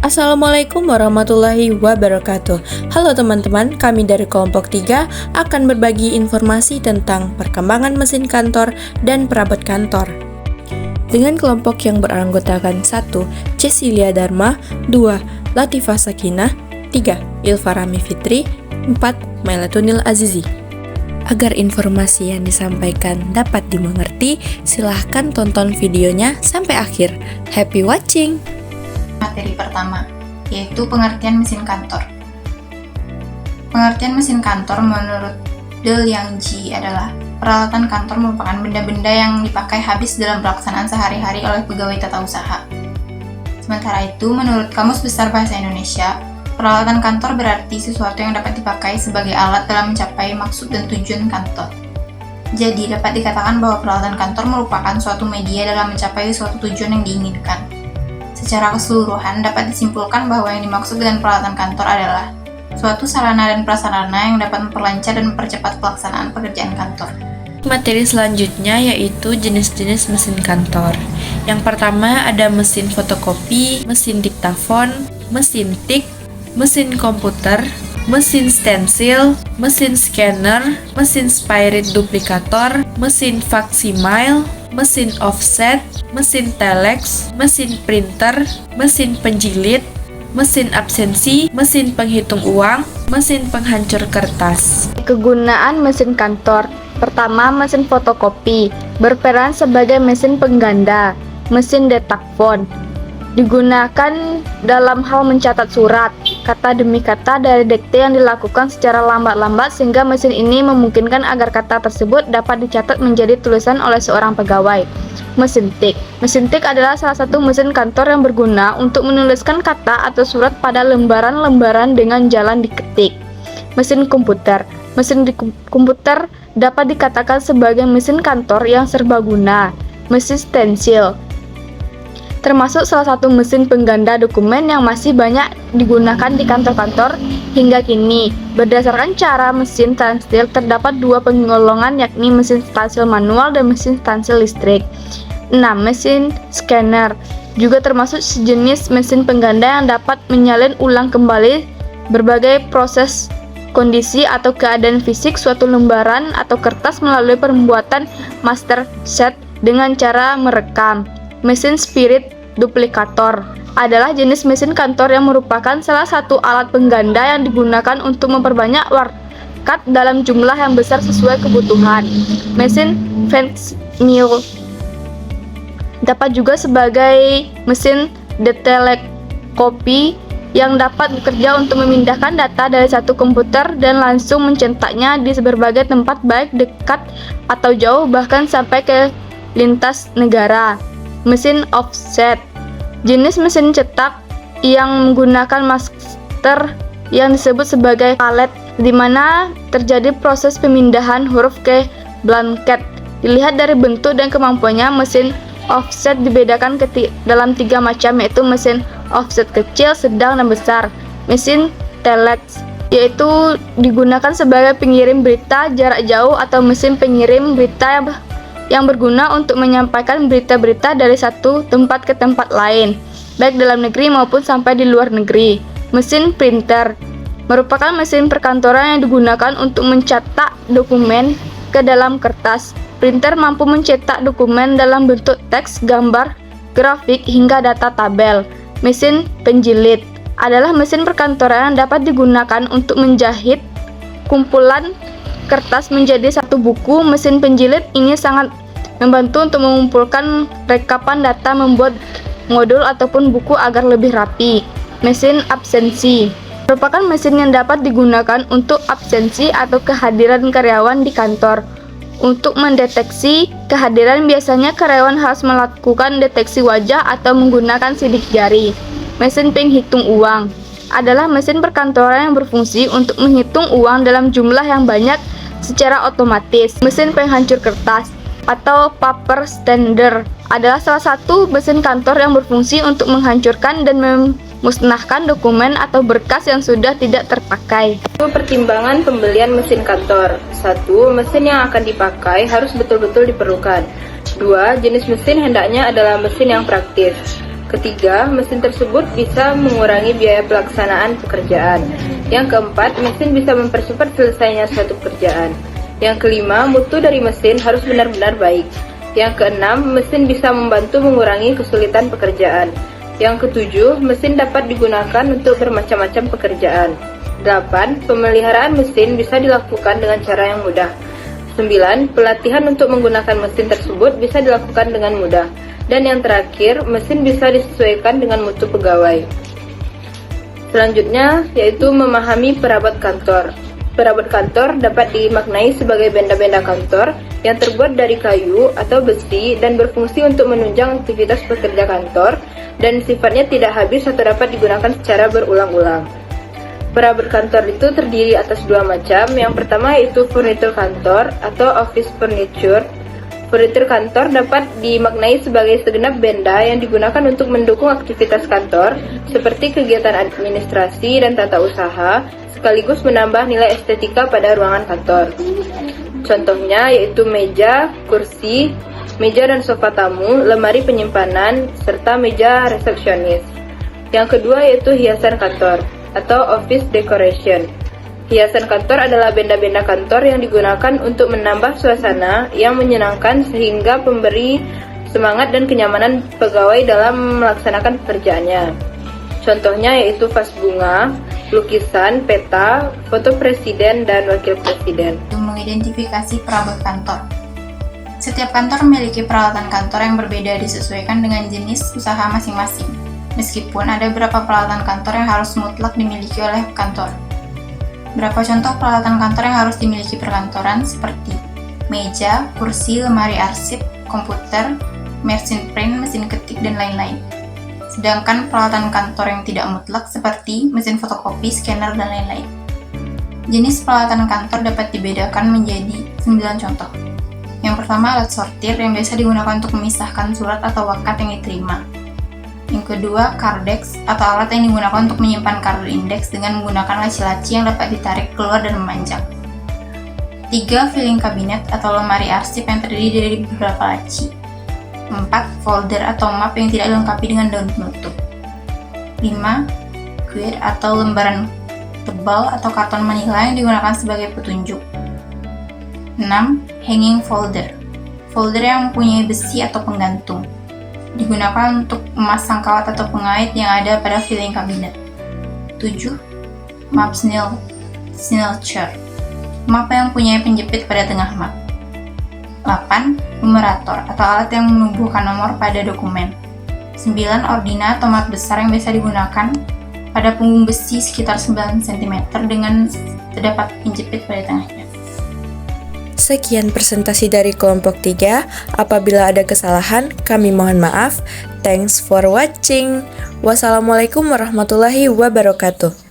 Assalamualaikum warahmatullahi wabarakatuh. Halo teman-teman, kami dari kelompok 3 akan berbagi informasi tentang perkembangan mesin kantor dan perabot kantor. Dengan kelompok yang beranggotakan 1. Cecilia Dharma, 2. Latifah Sakinah, 3. Ilfarami Fitri, 4. Mailatunil Azizi. Agar informasi yang disampaikan dapat dimengerti, silahkan tonton videonya sampai akhir. Happy watching! Materi pertama, yaitu pengertian mesin kantor. Pengertian mesin kantor menurut De Liang-ji adalah peralatan kantor merupakan benda-benda yang dipakai habis dalam pelaksanaan sehari-hari oleh pegawai tata usaha. Sementara itu, menurut Kamus Besar Bahasa Indonesia, peralatan kantor berarti sesuatu yang dapat dipakai sebagai alat dalam mencapai maksud dan tujuan kantor. Jadi, dapat dikatakan bahwa peralatan kantor merupakan suatu media dalam mencapai suatu tujuan yang diinginkan. Secara keseluruhan, dapat disimpulkan bahwa yang dimaksud dengan peralatan kantor adalah suatu sarana dan prasarana yang dapat memperlancar dan mempercepat pelaksanaan pekerjaan kantor. Materi selanjutnya yaitu jenis-jenis mesin kantor. Yang pertama ada mesin fotokopi, mesin diktafon, mesin tik, mesin komputer, mesin stensil, mesin scanner, mesin spirit duplikator, mesin faksimile, mesin offset, mesin telex, mesin printer, mesin penjilid, mesin absensi, mesin penghitung uang, mesin penghancur kertas. Kegunaan mesin kantor. Pertama, mesin fotokopi berperan sebagai mesin pengganda. Mesin detaktfon digunakan dalam hal mencatat surat, kata demi kata dari dikte yang dilakukan secara lambat-lambat sehingga mesin ini memungkinkan agar kata tersebut dapat dicatat menjadi tulisan oleh seorang pegawai. Mesin tik. Mesin tik adalah salah satu mesin kantor yang berguna untuk menuliskan kata atau surat pada lembaran-lembaran dengan jalan diketik. Mesin komputer. Mesin komputer dapat dikatakan sebagai mesin kantor yang serbaguna. Mesin stensil termasuk salah satu mesin pengganda dokumen yang masih banyak digunakan di kantor-kantor hingga kini. Berdasarkan cara mesin stensil terdapat dua penggolongan, yakni mesin stensil manual dan mesin stensil listrik. 6. Mesin scanner juga termasuk sejenis mesin pengganda yang dapat menyalin ulang kembali berbagai proses, kondisi atau keadaan fisik suatu lembaran atau kertas melalui pembuatan master set dengan cara merekam. Mesin spirit duplikator adalah jenis mesin kantor yang merupakan salah satu alat pengganda yang digunakan untuk memperbanyak warkat dalam jumlah yang besar sesuai kebutuhan. Mesin faksimile dapat juga sebagai mesin detelekopi yang dapat bekerja untuk memindahkan data dari satu komputer dan langsung mencetaknya di berbagai tempat baik dekat atau jauh, bahkan sampai ke lintas negara. Mesin offset jenis mesin cetak yang menggunakan master yang disebut sebagai palet, di mana terjadi proses pemindahan huruf ke blanket. Dilihat dari bentuk dan kemampuannya, mesin offset dibedakan dalam 3 macam, yaitu mesin offset kecil, sedang, dan besar. Mesin telex yaitu digunakan sebagai pengirim berita jarak jauh atau mesin pengirim berita yang berguna untuk menyampaikan berita-berita dari satu tempat ke tempat lain, baik dalam negeri maupun sampai di luar negeri. Mesin printer merupakan mesin perkantoran yang digunakan untuk mencetak dokumen ke dalam kertas. Printer mampu mencetak dokumen dalam bentuk teks, gambar, grafik, hingga data tabel. Mesin penjilid adalah mesin perkantoran yang dapat digunakan untuk menjahit kumpulan kertas menjadi satu buku. Mesin penjilid ini sangat membantu untuk mengumpulkan rekapan data, membuat modul ataupun buku agar lebih rapi. Mesin absensi merupakan mesin yang dapat digunakan untuk absensi atau kehadiran karyawan di kantor. Untuk mendeteksi kehadiran, biasanya karyawan harus melakukan deteksi wajah atau menggunakan sidik jari. Mesin penghitung uang adalah mesin perkantoran yang berfungsi untuk menghitung uang dalam jumlah yang banyak secara otomatis. Mesin penghancur kertas atau paper stander adalah salah satu mesin kantor yang berfungsi untuk menghancurkan dan memusnahkan dokumen atau berkas yang sudah tidak terpakai. Pertimbangan pembelian mesin kantor. 1. Mesin yang akan dipakai harus betul-betul diperlukan. 2. Jenis mesin hendaknya adalah mesin yang praktis. Ketiga, mesin tersebut bisa mengurangi biaya pelaksanaan pekerjaan. Yang keempat, mesin bisa mempercepat selesainya suatu pekerjaan. Yang kelima, mutu dari mesin harus benar-benar baik. Yang keenam, mesin bisa membantu mengurangi kesulitan pekerjaan. Yang ketujuh, mesin dapat digunakan untuk bermacam-macam pekerjaan. 8. Pemeliharaan mesin bisa dilakukan dengan cara yang mudah. 9. Pelatihan untuk menggunakan mesin tersebut bisa dilakukan dengan mudah. Dan yang terakhir, mesin bisa disesuaikan dengan mutu pegawai. Selanjutnya, yaitu memahami perabot kantor. Perabot kantor dapat dimaknai sebagai benda-benda kantor yang terbuat dari kayu atau besi dan berfungsi untuk menunjang aktivitas pekerja kantor dan sifatnya tidak habis atau dapat digunakan secara berulang-ulang. Perabot kantor itu terdiri atas dua macam. Yang pertama yaitu furnitur kantor atau office furniture. Furnitur kantor dapat dimaknai sebagai segenap benda yang digunakan untuk mendukung aktivitas kantor, seperti kegiatan administrasi dan tata usaha, sekaligus menambah nilai estetika pada ruangan kantor. Contohnya yaitu meja, kursi, meja dan sofa tamu, lemari penyimpanan, serta meja resepsionis. Yang kedua yaitu hiasan kantor atau office decoration. Hiasan kantor adalah benda-benda kantor yang digunakan untuk menambah suasana yang menyenangkan sehingga memberi semangat dan kenyamanan pegawai dalam melaksanakan pekerjaannya. Contohnya yaitu vas bunga, lukisan, peta, foto presiden dan wakil presiden. Mengidentifikasi perabot kantor. Setiap kantor memiliki peralatan kantor yang berbeda disesuaikan dengan jenis usaha masing-masing. Meskipun ada beberapa peralatan kantor yang harus mutlak dimiliki oleh kantor. Beberapa contoh peralatan kantor yang harus dimiliki perkantoran seperti meja, kursi, lemari arsip, komputer, mesin print, mesin ketik, dan lain-lain. Sedangkan peralatan kantor yang tidak mutlak seperti mesin fotokopi, scanner, dan lain-lain. Jenis peralatan kantor dapat dibedakan menjadi 9 contoh. Yang pertama, alat sortir yang biasa digunakan untuk memisahkan surat atau wakat yang diterima. Yang kedua, kardex atau alat yang digunakan untuk menyimpan kartu indeks dengan menggunakan laci-laci yang dapat ditarik keluar dan memanjang. 3. Filing cabinet atau lemari arsip yang terdiri dari beberapa laci. 4. Folder atau map yang tidak dilengkapi dengan daun penutup. 5. Quid atau lembaran tebal atau karton manila yang digunakan sebagai petunjuk. 6. Hanging folder. Folder yang mempunyai besi atau penggantung. Digunakan untuk memasang kawat atau pengait yang ada pada filing cabinet. 7. Map snatcher. Map yang mempunyai penjepit pada tengah map. 8. Numerator atau alat yang menumbuhkan nomor pada dokumen. 9. Ordina atau map besar yang biasa digunakan pada punggung besi sekitar 9 cm dengan terdapat penjepit pada tengahnya. Sekian presentasi dari kelompok 3. Apabila ada kesalahan, kami mohon maaf. Thanks for watching. Wassalamualaikum warahmatullahi wabarakatuh.